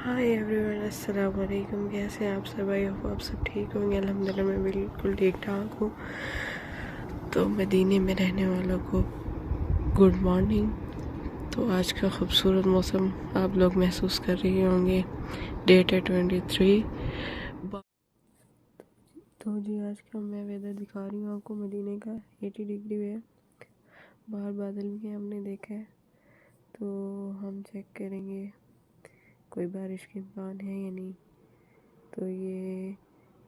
Hi everyone, अस्सलाम वालेकुम। कैसे हैं आप सब? आई होप आप सब ठीक होंगे। अल्हम्दुलिल्लाह मैं बिल्कुल ठीक ठाक हूँ। तो मदीने में रहने वालों को गुड मॉर्निंग। तो आज का खूबसूरत मौसम आप लोग महसूस कर रहे होंगे। डेट है 23। तो जी आज का मैं वेदर दिखा रही हूँ आपको। मदीने का 80 डिग्री है, बाहर बादल भी है, हमने देखा है। तो हम चेक करेंगे कोई बारिश के इम्कान है या नहीं। तो ये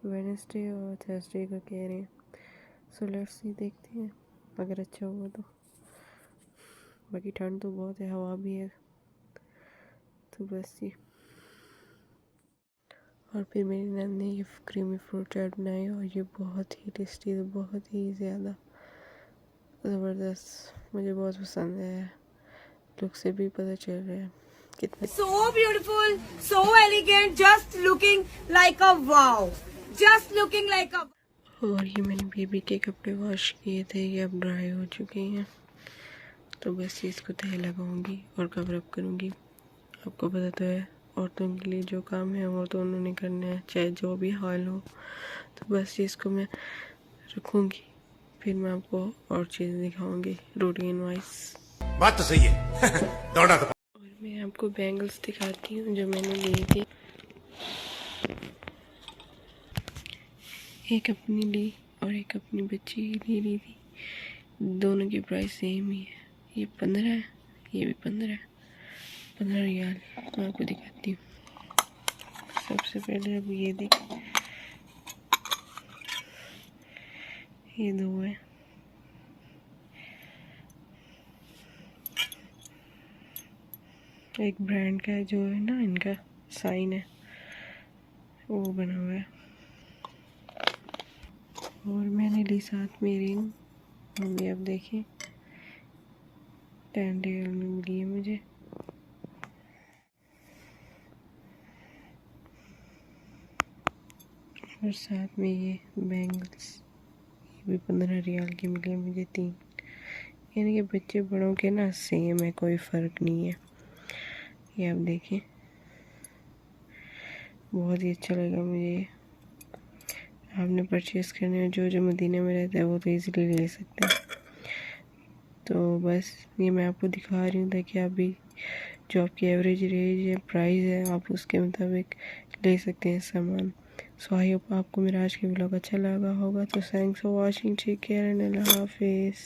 वेडनेसडे और थर्सडे का कह रहे हैं। सो लेट्स सी, देखते हैं अगर अच्छा हुआ तो। बाकी ठंड तो बहुत है, हवा भी है, तो बस ये। और फिर मेरी नंद ने ये क्रीमी फ्रूट चाट बनाई और ये बहुत ही टेस्टी है, बहुत ही ज़्यादा ज़बरदस्त। मुझे बहुत पसंद है, लुक से भी पता चल रहा है कितना। So beautiful, so elegant, just looking like a wow. Just looking like a और ये मैंने बेबी के कपड़े वॉश किए थे, ये अब ड्राई हो चुके हैं। तो बस इसको तह लगाऊंगी और कवर अप करूंगी। आपको पता तो है, औरतों के लिए जो काम है वो तो उन्होंने करना है, चाहे जो भी हाल हो। तो बस इसको मैं रखूंगी, फिर मैं आपको और चीज़ें दिखाऊंगी रूटीन वाइज। बात तो सही है। दौड़ा तो। और मैं आपको बैंगल्स दिखाती हूँ जो मैंने ली थी। एक अपनी ली और एक अपनी बच्ची के लिए ली थी। दोनों की प्राइस सेम ही है। ये 15 है, ये भी 15 रियाल। मैं आपको दिखाती हूँ। सबसे पहले अब ये देख, ये दो है। एक ब्रांड का जो है ना, इनका साइन है वो बना हुआ है। और मैंने ली साथ में रिंग, ये अब देखिए 10 रियाल में मिली है मुझे। और साथ में ये बैंगल्स, ये भी 15 रियाल की मिली है मुझे 3। यानी कि बच्चे बड़ों के ना सेम है, कोई फ़र्क नहीं है। ये आप देखें, बहुत ही अच्छा लगा मुझे। आपने परचेज़ करने में जो जो मदीने में रहता है वो तो इजीली ले सकते हैं। तो बस ये मैं आपको दिखा रही हूँ ताकि आप भी जो आपकी एवरेज रेंज है, प्राइस है, आप उसके मुताबिक ले सकते हैं सामान। सो आई होप आपको मेरा आज के व्लॉग अच्छा लगा होगा। तो thanks for watching, take care and अल्लाह हाफिज़।